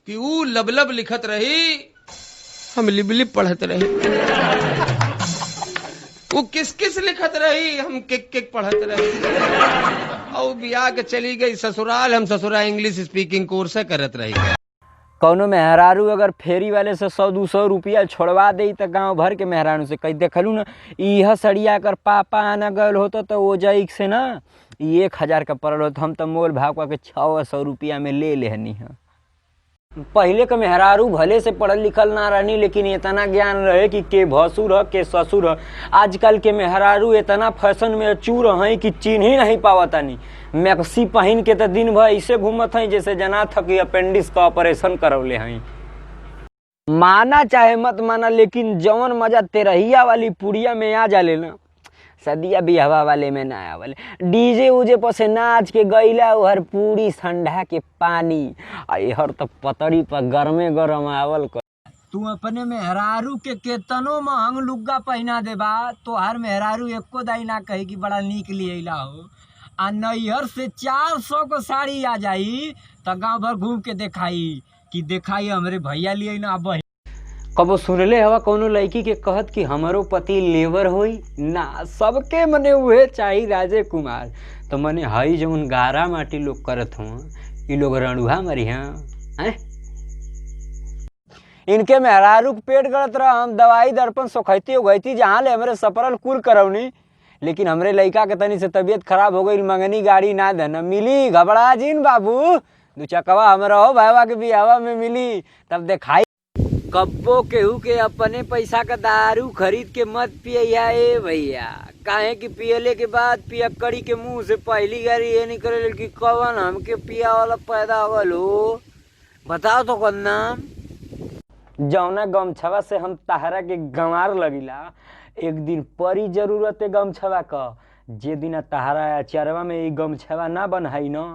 कि ऊ लबलब लिखत रही, हम लिब लिब पढ़त रही। वो किस किस लिखत रही, हम किक किक पढ़त रही। और बिया के चली गई ससुराल, हम ससुराल इंग्लिश स्पीकिंग कोर्स करत रही। कौनो मेहरारू अगर फेरी वाले से 100-200 रुपया छोड़वा दे तो गांव भर के मेहरारू से कही देखलू ना, यह सड़िया कर पापा आना गल होता तो वो जाइक से ना 1000 का पड़ल होता, हम तो मोल भाग के 600 रुपया में ले लेहनी है। पहले के मेहरारू भले से पढ़ल लिखल ना रहनी, लेकिन इतना ज्ञान रहे कि के भसुर है के ससुर है। आजकल के मेहरारू इतना फैशन में चूर है कि चिन्ह ही नहीं पावतानी। मैक्सी पहन के तो दिन भर ऐसे घूमत हैं जैसे जना था कि अपेंडिक्स का ऑपरेशन करवले हैं। माना चाहे मत माना, लेकिन जवन मजा तेरहिया वाली पुड़िया में आ जाले ना, सदिया बिहवा वाले में ना आवले। डीजे उजे पर से नाच के गईला हर पूरी ठंडा के पानी, हर तो पतड़ी पर गरमे गरम आवल कर। तू अपने मेहरारू के केतनो महंग लुग्गा पहना देबा तो हर मेहरारू एको दाई ना कही कि बड़ा नीक लियला हो। आ नैहर से 400 को साड़ी आ जाई तो गाँव भर घूम के देखाई कि देखाई हमरे भैया लिए ना। अब कबो सुनले हवा कोनो लड़की के कहत कि हमारो पति लेबर होई ना, सबके मने उहे चाही राजे कुमार। तो मने हई जौन गारा माटी लोग करत हूँ, ये लोग रणुहा मरी हैं। इनके मेहरारू के पेट गड़त रहा, हम दवाई दर्पण सोखैती उगैती जहाँ ले हमरे सपरल कुल करवनी, लेकिन हमरे लड़का के तनी से तबीयत खराब हो गई, मंगनी गाड़ी ना देना मिली। घबरा जीन बाबू, 2 चकवा हमरा हो भाईवा के बियावा में मिली तब देखाई। कब्बो केहू के अपने पैसा का दारू खरीद के मत पिया ए भैया, काहे कि पियले के बाद पियक्कड़ी के मुंह से पहली गाड़ी ये निकले कि कौन हमके पिया वाला पैदा होगल हो, बताओ तो कौन नाम। जौना गमछवा से हम तहरा के गंवार लगिला, एक दिन परी जरूरत है गमछवा का, जे दिन तहरा चरवा में ये गमछवा ना बनहाई ना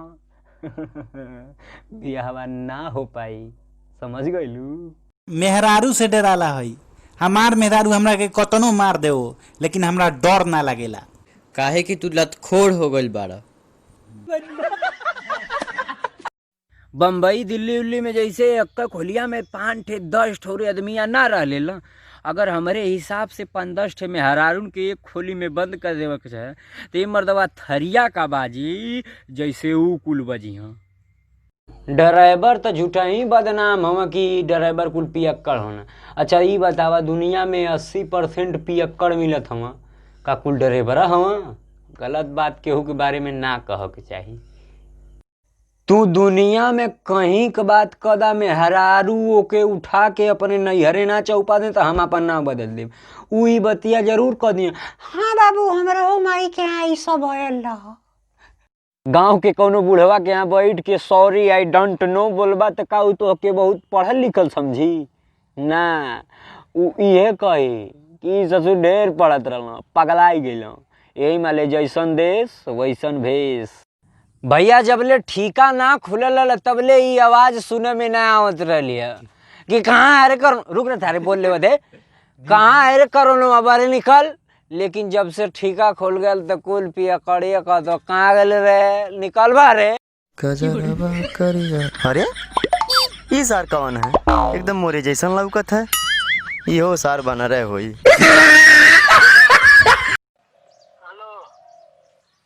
बियाहवा ना हो पाई, समझ गईलू। मेहरारू से डराला हई, हमार मेहरारू हमरा के कतनो मार देओ लेकिन हमरा डर ना लगेला। काहे कि तू लतखोर हो गइल बाड़ा। बम्बई दिल्ली उल्ली में जैसे अक्का खोलिया में 5-10 ठोरे आदमिया ना रह लेला, अगर हमारे हिसाब से 5-10 ठे मेहरारून के एक खोली में बंद कर देवे के चाहे तो ये मर्दवा थरिया का बाजी जैसे ऊ कुल बजी हाँ। ड्राइवर तो झूठा ही बदनाम हवा कि ड्राइवर कुल पियक्कड़ होना। अच्छा ये बतावा, दुनिया में 80% पियक्कड़ मिलत हवा का कुल ड्राइवर हवा? गलत बात केहू के बारे में ना कह के चाहिए। तू दुनिया में कहीं के बात कदा मेहरारू के उठा के अपने नैहरे ना चौपा दे तो हम अपन नाम बदल देब। उ बतिया जरूर कह दिया, हाँ बाबू हमरा हो माई के यहाँ ई सब होयल रहा। गांव के कोनो बुढ़वा के यहाँ बैठ के सॉरी आई डोंट नो बोलबा तो का तो के बहुत पढ़ल लिखल समझी ना, उ इहे कही कि ससुर ढेर पढ़त रहल, पगलाई गइल। यही माले जैसन देश वैसन भेष। भैया जबले ठीका ना खुलल तबले ई आवाज सुने में ना आवत रही कि कहाँ अरे कर रुक रहे थारे बोल ले बदे, कहाँ अरे करो बारे निकल। लेकिन जब से ठीका खोल गया तो कुल पिया कड़िया का तो कहाँ गए रे, निकल बारे। अरे ई सार कौन है, एकदम मोरे जैसन लौकत है, इहो सार बना रहे होई।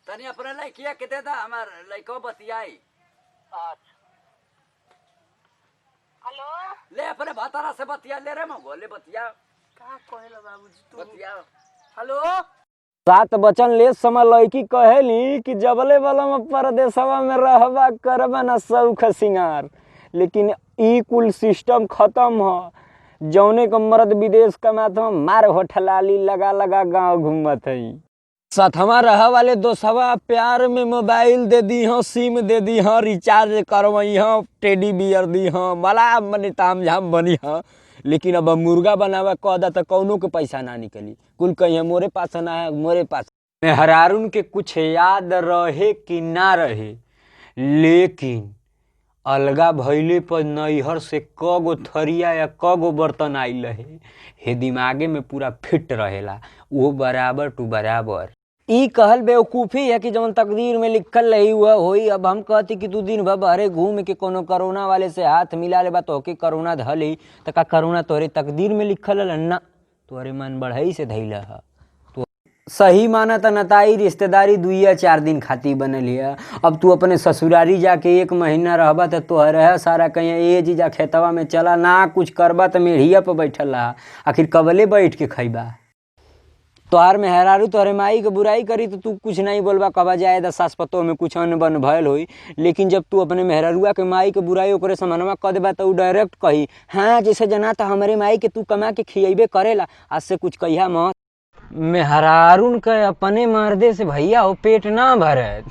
तनी अपने लड़किया के दे दा, हमार लड़को बतियाई। हेलो ले अपने भातारा से बतिया ले रे, मैं बोले बतिया का कहला बाबूजी तू बतिया। हेलो 7 बचन ले समय लड़की कहेली कि जबले वाला में परदेशवा में रहबा करबा ना सौख सिंगार, लेकिन ई कुल सिस्टम खत्म है। जौने का मर्द विदेश कमात हो मार होठलाली लगा लगा गाँव घूमत है। साथवा रह वाले दोस्तवा प्यार में मोबाइल दे दी हाँ, सिम दे दी हाँ, रिचार्ज करवाई हाँ, टेडी बियर दी हाँ, बड़ा मने ताम झाम बनी हाँ, लेकिन अब मुर्गा बनावा कह दा तो कौनो के पैसा ना निकली, कुल कहीं मोरे पास ना है मोरे पास। मेहरारून के कुछ याद रहे कि ना रहे, लेकिन अलगा भइले पर नैहर से कगो थरिया या कगो बर्तन आइल रहे हे दिमागे में पूरा फिट रहेला, वो बराबर टू बराबर। ई कहल बेवकूफ़ी है कि जवन तकदीर में लिखल रही हुआ होई। अब हम कहती कि तू दिन भर बहरे घूम के कोनो कोरोना वाले से हाथ मिला ले बा तो के कोरोना धली तो का कोरोना तोरे तकदीर में लिखल है ना, तोरे मन बढ़ई से धैला है। तो सही माना तो नताई रिश्तेदारी 2 या 4 दिन खाती बनल है। अब तू अपने ससुरारी जाके 1 महीना रहबा तो तोहर है सारा कहीं ए जीजा खेतवा में चला ना कुछ करबा तो मेढ़िया पर बैठल रहा, आखिर कबले बैठ के खैबा। तोहार मेहरारू तोहरे माई के बुराई करी तो तू कुछ नहीं बोलबा, कबा जाए दस सासपतों में कुछ अन्न बन भयल होई। लेकिन जब तू अपने मेहरारुआ के माई के बुराई ओकरे समनवा कर देबा तो उ डायरेक्ट कही हाँ जैसे जना तो हमारे माई के तू कमा के खियबे करेला, आज से कुछ कहिया मत। मेहरारून के अपने मर्दे से भैया हो पेट ना भरे,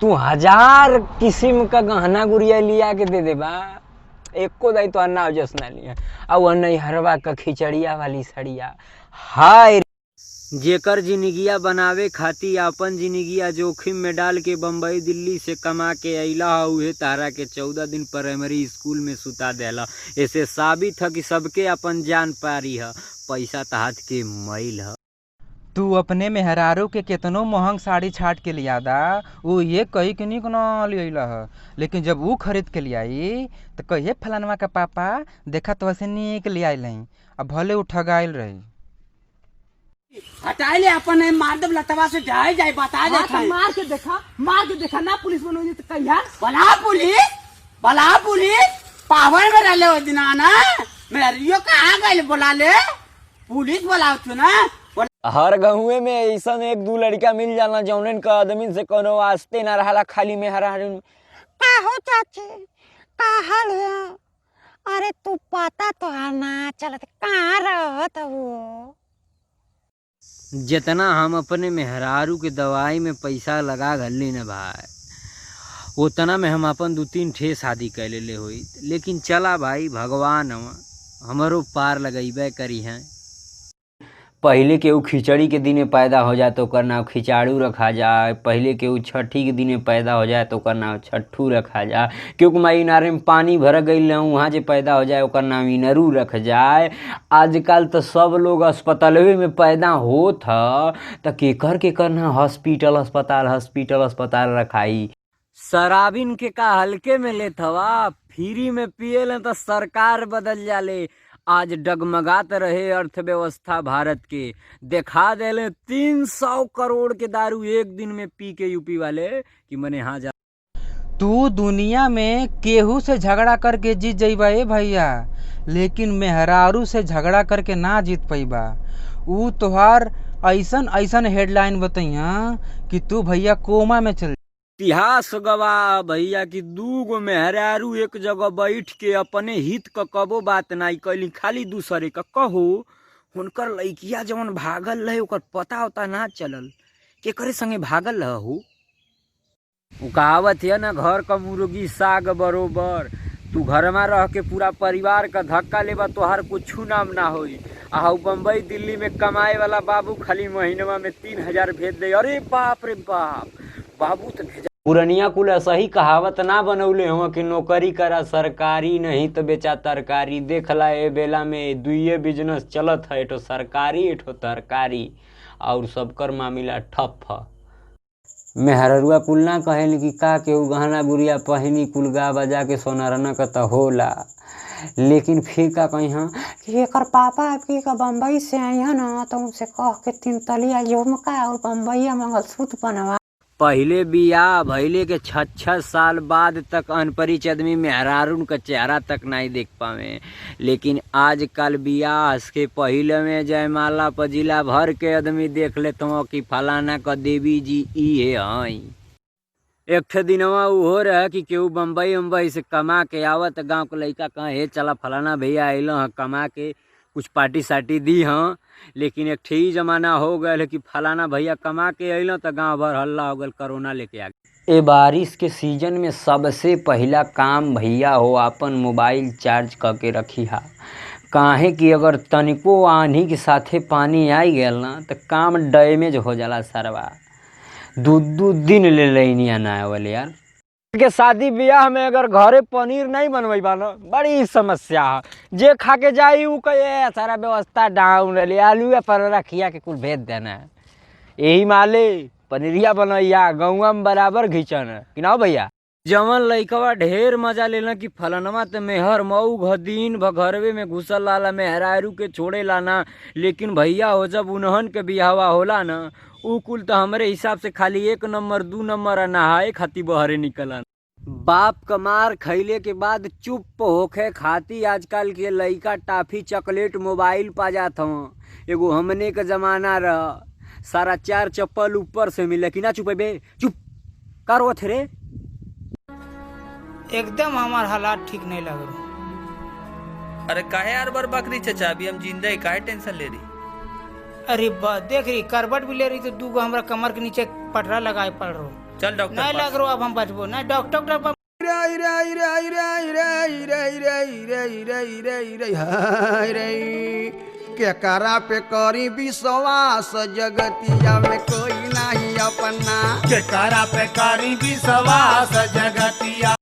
तू 1000 किस्म का गहना गुड़िया लिया के दे देबा, एको दाई तो अन्ना जस ना लिया। और नहीं हरवा का खिचड़िया वाली सड़िया हाय जेकर जिंदगिया बनावे खाती अपन जिंदगिया जोखिम में डाल के बम्बई दिल्ली से कमा के अइला उहे तारा के 14 दिन प्राइमरी स्कूल में सुता देला। ऐसे साबित है कि सबके अपन जान पारी है, पैसा तो हाथ के मैल है। तू अपने मेहरारू के केतनो महंग साड़ी छाट के लिया दा, वो ये कही कि निक न लिया है, लेकिन जब वो खरीद के लियाई तो कहिए फलानवा का पापा देखा तो वैसे निक ले आइल नहीं, अब भले वो ठगाइल रही। हटाई ले अपन मार दब लतवा से जाए जाए बता दे मार के देखा ना पुलिस बनोगी तो कहिया भला पुलिस पावर में रहले ओ दिना ना मेरा रियो कहां गइल बोला ले पुलिस बोलाओ तू ना। हर गाँवे में ऐसा 1-2 लड़का मिल जाना जौनन का आदमी से कोनो वास्ते ना रहला, खाली मेहरारू का हो चाची का हाल है? अरे तू पता तो है ना चलत कहाँ रहत वो। जितना हम अपने मेहरारू के दवाई में पैसा लगा गली न भाई, उतना में हम अपन 2-3 ठे शादी कर ले हुई। लेकिन चला भाई भगवान हमारो पार लगेबे करी हैं। पहले के उ खिचड़ी के दिने पैदा हो जाए तो ओकर नाम खिचाड़ू रखा जाए, पहले के उ छठी के दिने पैदा हो जाए तो ओकर नाम छठू रखा जाए, क्योंकि माई इनारे में पानी भर गई वहाँ जे पैदा हो जाए ओकर नाम इनरू रख जाए। आजकल तो सब लोग अस्पतालवे में पैदा होत ह तो केकर ना हॉस्पिटल अस्पताल रखाई। शराबिन के का हल्के में लेत हवा, फ्री में पिए ले तो सरकार बदल जाले। आज डगमगात रहे अर्थव्यवस्था भारत के, देखा देले 300 करोड़ के दारू एक दिन में पी के यूपी वाले कि मने यहाँ जा। तू दुनिया में केहू से झगड़ा करके जीत जाइबा ए भैया, लेकिन मेहरारू से झगड़ा करके ना जीत पाइबा। ऊ तोहार ऐसन हेडलाइन बताइया कि तू भैया कोमा में चल। इतिहास गवाह भैया कि 2 गो मेहरारू एक जगह बैठ के अपने हित का कबो बात नहीं कैली, खाली दूसरे का कहो। हुनकर लड़किया जवन भागल रहे ओकर पता होता ना चलल केकरे संगे भागल रहू। उ कहावत है ना घर का मुर्गी साग बरोबर, तू घर में रह के पूरा परिवार का धक्का लेबा तोहार कुछ नाम ना होई। आ बम्बई दिल्ली में कमाए वाला बाबू खाली महीनवा में 3000 भेज दे, अरे बाप रे बाप, बाबू तो भेजा। पुरनिया कुल सही कहावत ना बनौले हुआ कि नौकरी करा सरकारी नहीं तो बेचा तरकारी। देखला ए बेला में 2 बिजनेस चलत है, एठो सरकारी एठो तरकारी, और सबकर मामला ठप है। मेहररुआ कुल ना कहेली कि का केहू गहना गुड़िया पहनी कुल गा बजा के सोनारना का तो होला, लेकिन फिर का कही हाँ कि एकर पापा आपके का बम्बई से आई है ना तो उनसे कह के 3 तलिया झुमका और बम्बईया मंगलसूत्र बनवा। पहले बियाह भइले के 6 साल बाद तक अनपरिचित आदमी मेहरारून का चेहरा तक नहीं देख पावे, लेकिन आजकल बियाह के पहले में जयमाला पर जिला भर के आदमी देख लेते हो कि फलाना का देवी जी ये हई। एक दिनवा हो रहा कि केहू बम्बई से कमा के आवत, गाँव के लड़का कहे हे चला फलाना भैया अल हाँ कमा के कुछ पार्टी सार्टी दी हाँ, लेकिन एक ही जमाना हो गया कि फलाना भैया कमा के अल तो गाँव भर हल्ला हो गल, कोरोना लेके आ गए। ए बारिश के सीजन में सबसे पहला काम भैया हो अपन मोबाइल चार्ज करके रखी हा, काहे कि अगर तनिको आंधी के साथे पानी आई गया ना तो काम डैमेज हो जाला सरवा। 2 दिन ले लेनी ना वाले यार के शादी ब्याह में अगर घरे पनीर नहीं बनवेबा ना बड़ी समस्या है। जे खा के जाई उ कहे सारा व्यवस्था डाउन रही, आलू पर रखिया के कुल भेज देना है। यही माले पनीरिया बनैया गौवा में बराबर घिचन कि ना भैया। जवन लइकवा ढेर मजा लेला कि फलनवा ते मेहर मऊ दिन भ घरवे में घुसल लाला मेहरारू के छोड़े लाना, लेकिन भैया हो जब उन्हन के बिहावा होला ना उ कुल तो हमरे हिसाब से खाली 1 नंबर 2 नंबर नहाए खाती बहरे निकलन। बाप कमार खैले के बाद चुप होखे खाती आजकल के लइका टाफी चॉकलेट मोबाइल पा जात हूँ। एगो हमने के जमाना रह सारा 4 चप्पल ऊपर से मिले कि ना चुपेबे चुप करो थे रे। एकदम हमार हालात ठीक नहीं लग रहा। अरे काहे यार बर बकरी चचा, अभी हम जिंदा ही, काहे टेंशन ले रही? अरे देख रही करबट भी ले रही तो 2 गो हमरा कमर के नीचे पटरा लगाए पड़ रहा। चल डॉक्टर नहीं लग रहा अब हम बचबो ना डॉक्टर केकरा पे करी विश्वास जगतिया में कोई नहीं अपना, केकरा पे करी विश्वास जगतिया